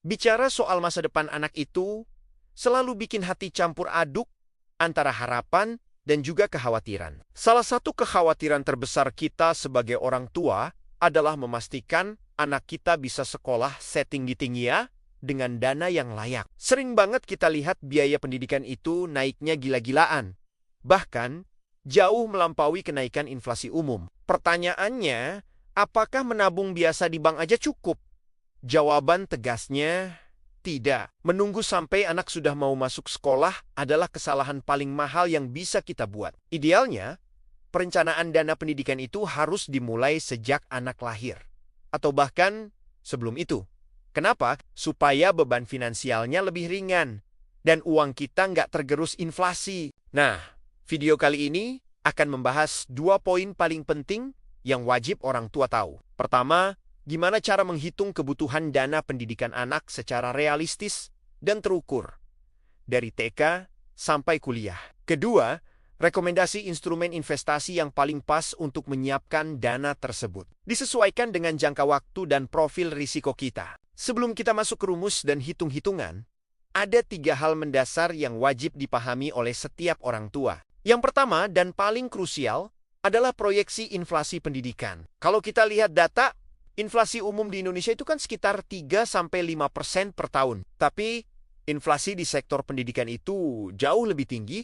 Bicara soal masa depan anak itu selalu bikin hati campur aduk antara harapan dan juga kekhawatiran. Salah satu kekhawatiran terbesar kita sebagai orang tua adalah memastikan anak kita bisa sekolah setinggi-tinggi ya dengan dana yang layak. Sering banget kita lihat biaya pendidikan itu naiknya gila-gilaan. Bahkan jauh melampaui kenaikan inflasi umum. Pertanyaannya, apakah menabung biasa di bank aja cukup? Jawaban tegasnya, tidak. Menunggu sampai anak sudah mau masuk sekolah adalah kesalahan paling mahal yang bisa kita buat. Idealnya, perencanaan dana pendidikan itu harus dimulai sejak anak lahir. Atau bahkan sebelum itu. Kenapa? Supaya beban finansialnya lebih ringan. Dan uang kita nggak tergerus inflasi. Nah, video kali ini akan membahas 2 poin paling penting yang wajib orang tua tahu. Pertama, gimana cara menghitung kebutuhan dana pendidikan anak secara realistis dan terukur, dari TK sampai kuliah. Kedua, rekomendasi instrumen investasi yang paling pas untuk menyiapkan dana tersebut. Disesuaikan dengan jangka waktu dan profil risiko kita. Sebelum kita masuk ke rumus dan hitung-hitungan, ada 3 hal mendasar yang wajib dipahami oleh setiap orang tua. Yang pertama dan paling krusial adalah proyeksi inflasi pendidikan. Kalau kita lihat data, inflasi umum di Indonesia itu kan sekitar 3-5% per tahun. Tapi inflasi di sektor pendidikan itu jauh lebih tinggi,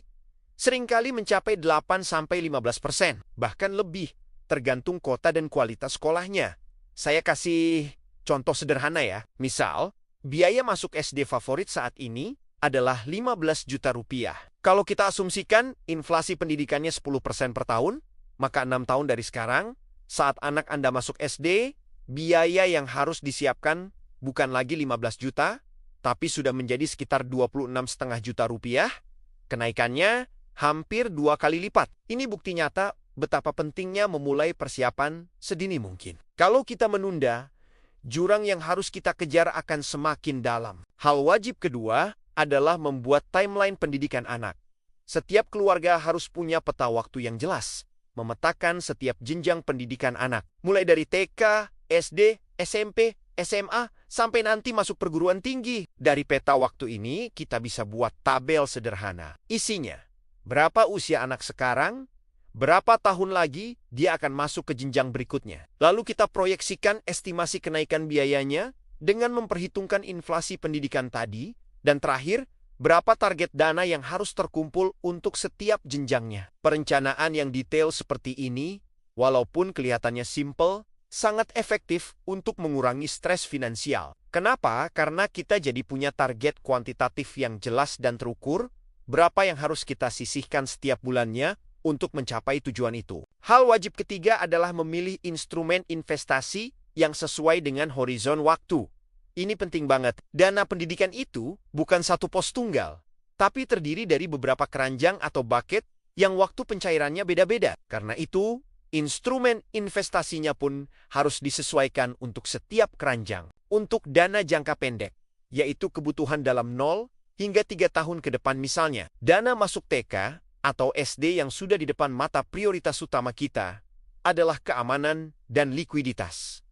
seringkali mencapai 8-15%, bahkan lebih, tergantung kota dan kualitas sekolahnya. Saya kasih contoh sederhana ya. Misal, biaya masuk SD favorit saat ini adalah 15 juta rupiah. Kalau kita asumsikan inflasi pendidikannya 10% per tahun, maka 6 tahun dari sekarang, saat anak Anda masuk SD, biaya yang harus disiapkan bukan lagi 15 juta, tapi sudah menjadi sekitar 26,5 juta rupiah. Kenaikannya hampir 2 kali lipat. Ini bukti nyata betapa pentingnya memulai persiapan sedini mungkin. Kalau kita menunda, jurang yang harus kita kejar akan semakin dalam. Hal wajib kedua adalah membuat timeline pendidikan anak. Setiap keluarga harus punya peta waktu yang jelas, memetakan setiap jenjang pendidikan anak, mulai dari TK, SD, SMP, SMA, sampai nanti masuk perguruan tinggi. Dari peta waktu ini, kita bisa buat tabel sederhana. Isinya, berapa usia anak sekarang, berapa tahun lagi dia akan masuk ke jenjang berikutnya. Lalu kita proyeksikan estimasi kenaikan biayanya dengan memperhitungkan inflasi pendidikan tadi, dan terakhir, berapa target dana yang harus terkumpul untuk setiap jenjangnya. Perencanaan yang detail seperti ini, walaupun kelihatannya simple, sangat efektif untuk mengurangi stres finansial. Kenapa? Karena kita jadi punya target kuantitatif yang jelas dan terukur, berapa yang harus kita sisihkan setiap bulannya untuk mencapai tujuan itu. Hal wajib ketiga adalah memilih instrumen investasi yang sesuai dengan horizon waktu. Ini penting banget. Dana pendidikan itu bukan satu pos tunggal, tapi terdiri dari beberapa keranjang atau bucket yang waktu pencairannya beda-beda. Karena itu, instrumen investasinya pun harus disesuaikan untuk setiap keranjang. Untuk dana jangka pendek, yaitu kebutuhan dalam 0 hingga 3 tahun ke depan misalnya. Dana masuk TK atau SD yang sudah di depan mata prioritas utama kita adalah keamanan dan likuiditas.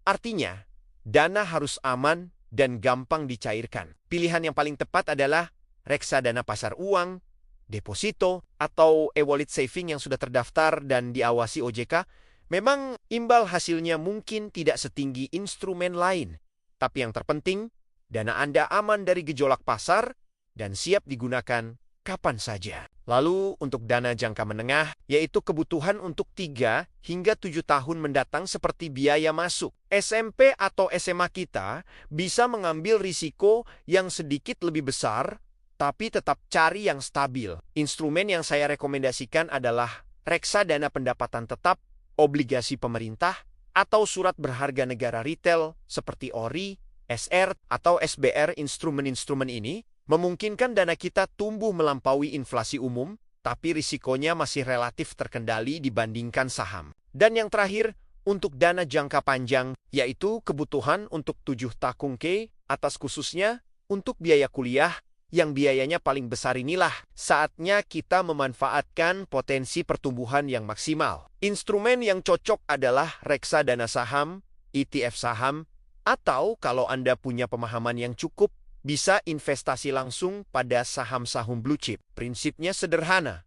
Artinya, dana harus aman dan gampang dicairkan. Pilihan yang paling tepat adalah reksadana pasar uang, deposito, atau e-wallet saving yang sudah terdaftar dan diawasi OJK. Memang imbal hasilnya mungkin tidak setinggi instrumen lain. Tapi yang terpenting, dana Anda aman dari gejolak pasar dan siap digunakan kapan saja. Lalu untuk dana jangka menengah, yaitu kebutuhan untuk 3 hingga 7 tahun mendatang seperti biaya masuk. SMP atau SMA kita bisa mengambil risiko yang sedikit lebih besar, tapi tetap cari yang stabil. Instrumen yang saya rekomendasikan adalah reksadana pendapatan tetap, obligasi pemerintah, atau surat berharga negara retail seperti ORI, SR, atau SBR. Instrumen-instrumen ini memungkinkan dana kita tumbuh melampaui inflasi umum, tapi risikonya masih relatif terkendali dibandingkan saham. Dan yang terakhir, untuk dana jangka panjang, yaitu kebutuhan untuk 7 tahun ke atas khususnya untuk biaya kuliah, yang biayanya paling besar inilah saatnya kita memanfaatkan potensi pertumbuhan yang maksimal. Instrumen yang cocok adalah reksadana saham, ETF saham, Atau kalau Anda punya pemahaman yang cukup, bisa investasi langsung pada saham-saham blue chip. Prinsipnya sederhana.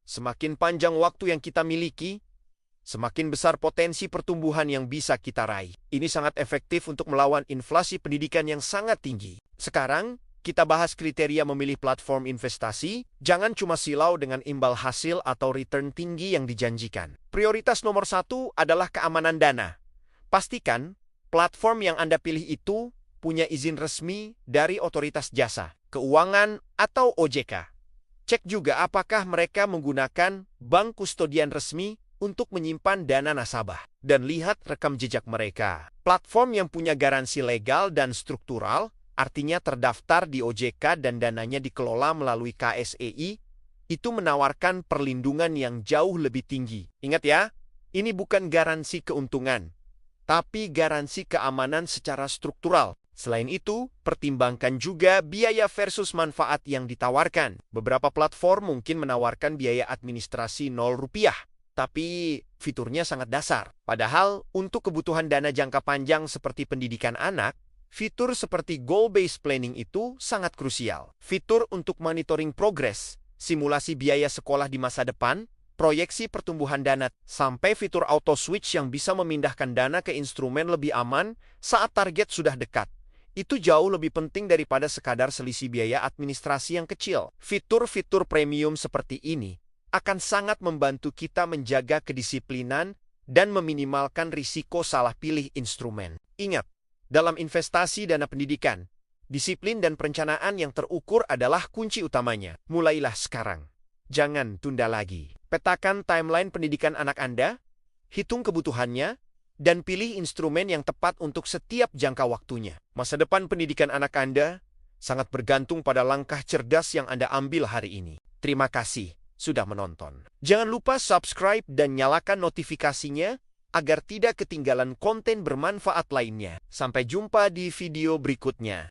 Semakin panjang waktu yang kita miliki, semakin besar potensi pertumbuhan yang bisa kita raih. Ini sangat efektif untuk melawan inflasi pendidikan yang sangat tinggi. Sekarang, kita bahas kriteria memilih platform investasi. Jangan cuma silau dengan imbal hasil atau return tinggi yang dijanjikan. Prioritas nomor 1 adalah keamanan dana. Pastikan platform yang Anda pilih itu punya izin resmi dari Otoritas Jasa Keuangan atau OJK. Cek juga apakah mereka menggunakan bank kustodian resmi untuk menyimpan dana nasabah. Dan lihat rekam jejak mereka. Platform yang punya garansi legal dan struktural, artinya terdaftar di OJK dan dananya dikelola melalui KSEI, itu menawarkan perlindungan yang jauh lebih tinggi. Ingat ya, ini bukan garansi keuntungan, tapi garansi keamanan secara struktural. Selain itu, pertimbangkan juga biaya versus manfaat yang ditawarkan. Beberapa platform mungkin menawarkan biaya administrasi Rp0, tapi fiturnya sangat dasar. Padahal, untuk kebutuhan dana jangka panjang seperti pendidikan anak, fitur seperti goal-based planning itu sangat krusial. Fitur untuk monitoring progres, simulasi biaya sekolah di masa depan, proyeksi pertumbuhan dana, sampai fitur auto switch yang bisa memindahkan dana ke instrumen lebih aman saat target sudah dekat. Itu jauh lebih penting daripada sekadar selisih biaya administrasi yang kecil. Fitur-fitur premium seperti ini akan sangat membantu kita menjaga kedisiplinan dan meminimalkan risiko salah pilih instrumen. Ingat, dalam investasi dana pendidikan, disiplin dan perencanaan yang terukur adalah kunci utamanya. Mulailah sekarang. Jangan tunda lagi. Petakan timeline pendidikan anak Anda, hitung kebutuhannya, dan pilih instrumen yang tepat untuk setiap jangka waktunya. Masa depan pendidikan anak Anda sangat bergantung pada langkah cerdas yang Anda ambil hari ini. Terima kasih sudah menonton. Jangan lupa subscribe dan nyalakan notifikasinya agar tidak ketinggalan konten bermanfaat lainnya. Sampai jumpa di video berikutnya.